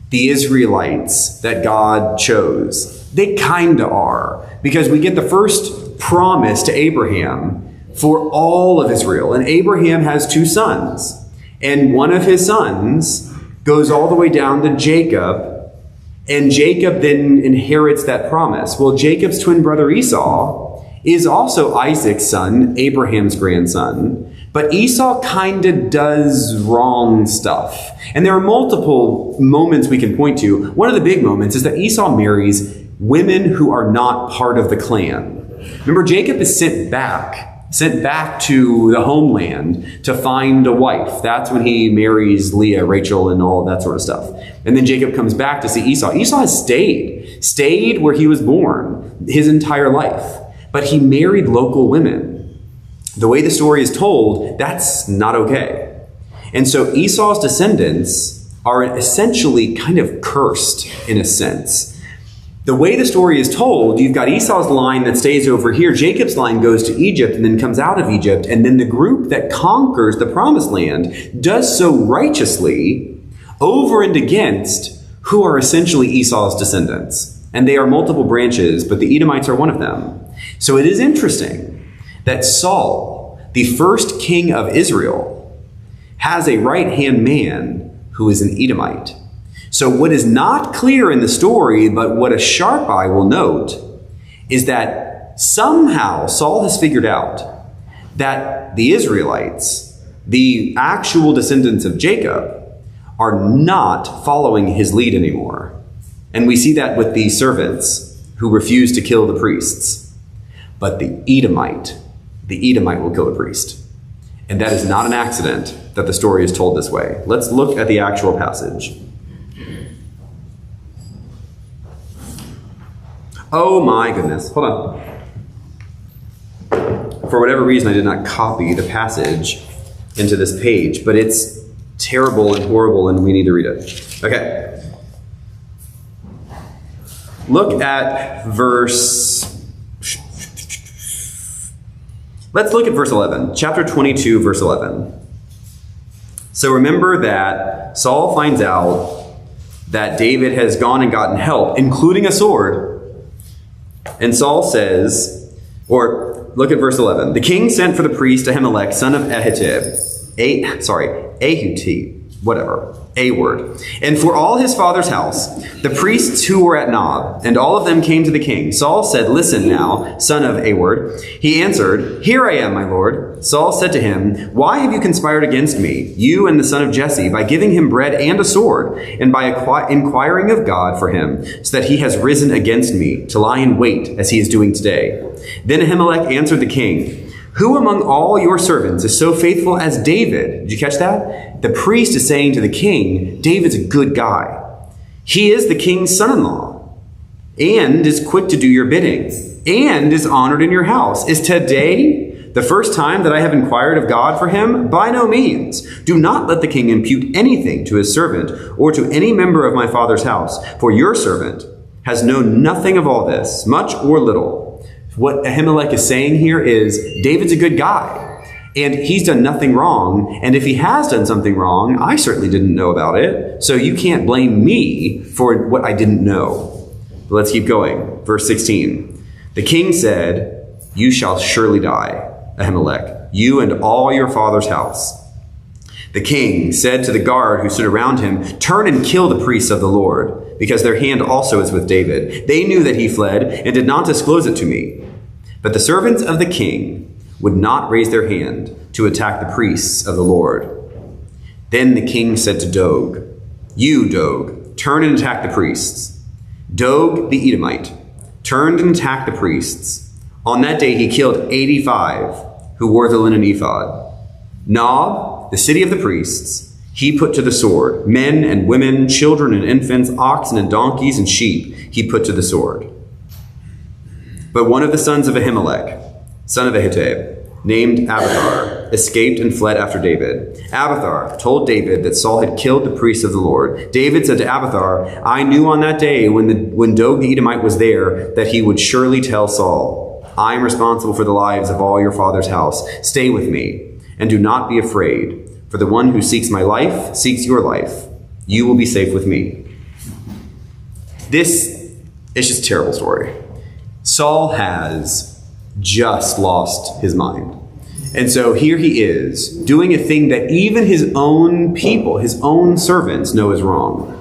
the Israelites that God chose. They kind of are, because we get the first promise to Abraham for all of Israel. And Abraham has 2 sons. And one of his sons goes all the way down to Jacob, and Jacob then inherits that promise. Well, Jacob's twin brother Esau is also Isaac's son, Abraham's grandson, but Esau kind of does wrong stuff. And there are multiple moments we can point to. One of the big moments is that Esau marries women who are not part of the clan. Remember, Jacob is sent back to the homeland to find a wife. That's when he marries Leah, Rachel, and all that sort of stuff. And then Jacob comes back to see Esau. Esau has stayed where he was born his entire life, but he married local women. The way the story is told, that's not okay. And so Esau's descendants are essentially kind of cursed in a sense. The way the story is told, you've got Esau's line that stays over here. Jacob's line goes to Egypt and then comes out of Egypt. And then the group that conquers the promised land does so righteously over and against who are essentially Esau's descendants. And they are multiple branches, but the Edomites are one of them. So it is interesting that Saul, the first king of Israel, has a right-hand man who is an Edomite. So what is not clear in the story, but what a sharp eye will note, is that somehow Saul has figured out that the Israelites, the actual descendants of Jacob, are not following his lead anymore. And we see that with the servants who refuse to kill the priests. But the Edomite will kill the priest. And that is not an accident that the story is told this way. Let's look at the actual passage. Oh my goodness. Hold on. For whatever reason, I did not copy the passage into this page, but it's terrible and horrible, and we need to read it. Okay. Look at let's look at verse 11. Chapter 22, verse 11. So remember that Saul finds out that David has gone and gotten help, including a sword. And Saul says, or look at verse 11. The king sent for the priest Ahimelech, son of Ahitub, and for all his father's house, the priests who were at Nob, and all of them came to the king. Saul said, "Listen now, son of Ahitub." He answered, "Here I am, my lord." Saul said to him, "Why have you conspired against me, you and the son of Jesse, by giving him bread and a sword, and by inquiring of God for him, so that he has risen against me to lie in wait, as he is doing today?" Then Ahimelech answered the king, "Who among all your servants is so faithful as David?" Did you catch that? The priest is saying to the king, David's a good guy. He is the king's son-in-law, and is quick to do your bidding, and is honored in your house. Is today the first time that I have inquired of God for him? By no means. Do not let the king impute anything to his servant, or to any member of my father's house, for your servant has known nothing of all this, much or little. What Ahimelech is saying here is David's a good guy, and he's done nothing wrong. And if he has done something wrong, I certainly didn't know about it. So you can't blame me for what I didn't know. But let's keep going. Verse 16. The king said, "You shall surely die, Ahimelech, you and all your father's house." The king said to the guard who stood around him, "Turn and kill the priests of the Lord, because their hand also is with David. They knew that he fled and did not disclose it to me." But the servants of the king would not raise their hand to attack the priests of the Lord. Then the king said to Doeg, "You, Doeg, turn and attack the priests." Doeg the Edomite turned and attacked the priests. On that day he killed 85 who wore the linen ephod. Nob, the city of the priests, he put to the sword. Men and women, children and infants, oxen and donkeys and sheep, he put to the sword. But one of the sons of Ahimelech, son of Ahitub, named Abiathar, escaped and fled after David. Abiathar told David that Saul had killed the priests of the Lord. David said to Abiathar, "I knew on that day when Doeg the Edomite was there that he would surely tell Saul, 'I am responsible for the lives of all your father's house. Stay with me, and do not be afraid, for the one who seeks my life seeks your life. You will be safe with me.'" This is just a terrible story. Saul has just lost his mind. And so here he is doing a thing that even his own people, his own servants, know is wrong.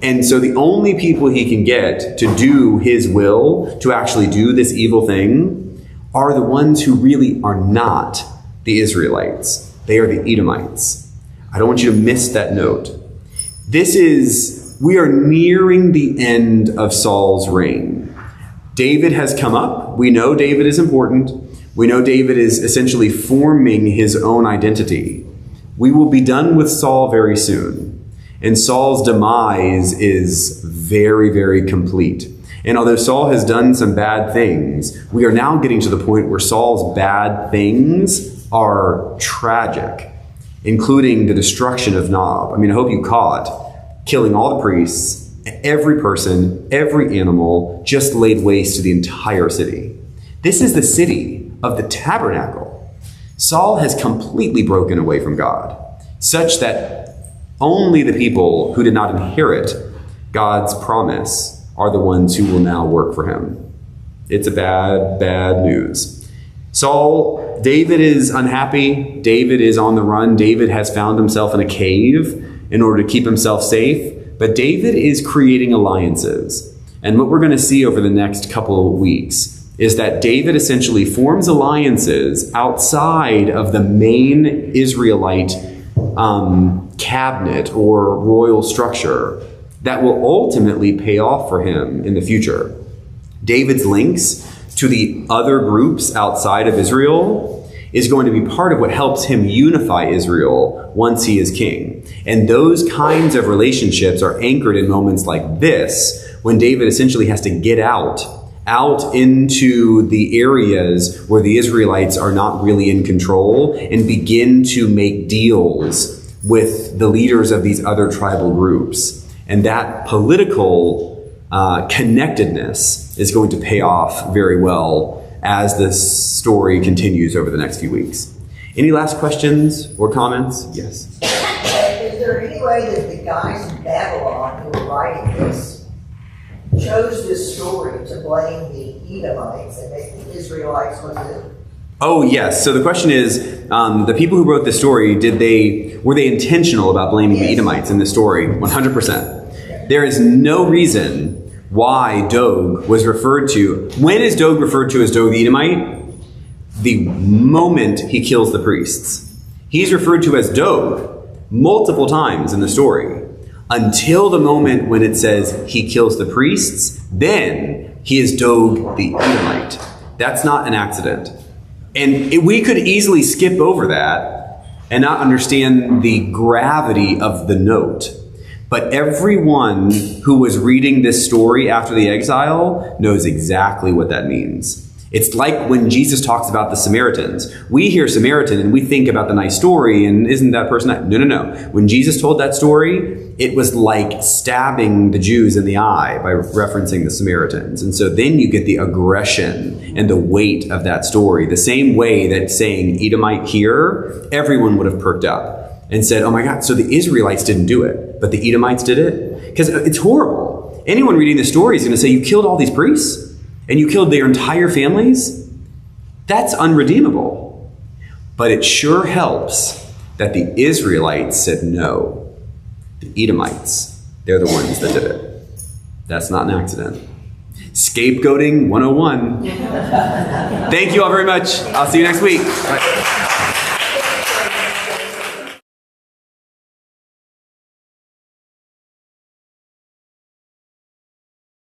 And so the only people he can get to do his will, to actually do this evil thing, are the ones who really are not the Israelites. They are the Edomites. I don't want you to miss that note. We are nearing the end of Saul's reign. David has come up. We know David is important. We know David is essentially forming his own identity. We will be done with Saul very soon. And Saul's demise is very, very complete. And although Saul has done some bad things, we are now getting to the point where Saul's bad things are tragic, including the destruction of Nob. I mean, I hope you caught killing all the priests. Every person, every animal, just laid waste to the entire city. This is the city of the tabernacle. Saul has completely broken away from God, such that only the people who did not inherit God's promise are the ones who will now work for him. It's a bad, bad news. David is unhappy. David is on the run. David has found himself in a cave in order to keep himself safe. But David is creating alliances. And what we're going to see over the next couple of weeks is that David essentially forms alliances outside of the main Israelite cabinet or royal structure that will ultimately pay off for him in the future. David's links to the other groups outside of Israel is going to be part of what helps him unify Israel once he is king. And those kinds of relationships are anchored in moments like this, when David essentially has to get out into the areas where the Israelites are not really in control and begin to make deals with the leaders of these other tribal groups. And that political connectedness is going to pay off very well as this story continues over the next few weeks. Any last questions or comments? Yes. Is there there any way that the guys in Babylon who were writing this chose this story to blame the Edomites and make the Israelites look good? Oh, yes. So the question is, the people who wrote this story, were they intentional about blaming the Edomites in this story? 100%. There is no reason why Dog was referred to. When is Dog referred to as Dog the Edomite? The moment he kills the priests. He's referred to as Dog multiple times in the story. Until the moment when it says he kills the priests, then he is Dog the Edomite. That's not an accident. And we could easily skip over that and not understand the gravity of the note. But everyone who was reading this story after the exile knows exactly what that means. It's like when Jesus talks about the Samaritans. We hear Samaritan and we think about the nice story, and isn't that person nice? No. When Jesus told that story, it was like stabbing the Jews in the eye by referencing the Samaritans. And so then you get the aggression and the weight of that story. The same way that saying Edomite here, everyone would have perked up and said, oh my God, so the Israelites didn't do it, but the Edomites did it? Because it's horrible. Anyone reading this story is going to say, you killed all these priests? And you killed their entire families? That's unredeemable. But it sure helps that the Israelites said no. The Edomites, they're the ones that did it. That's not an accident. Scapegoating 101. Thank you all very much. I'll see you next week. Bye.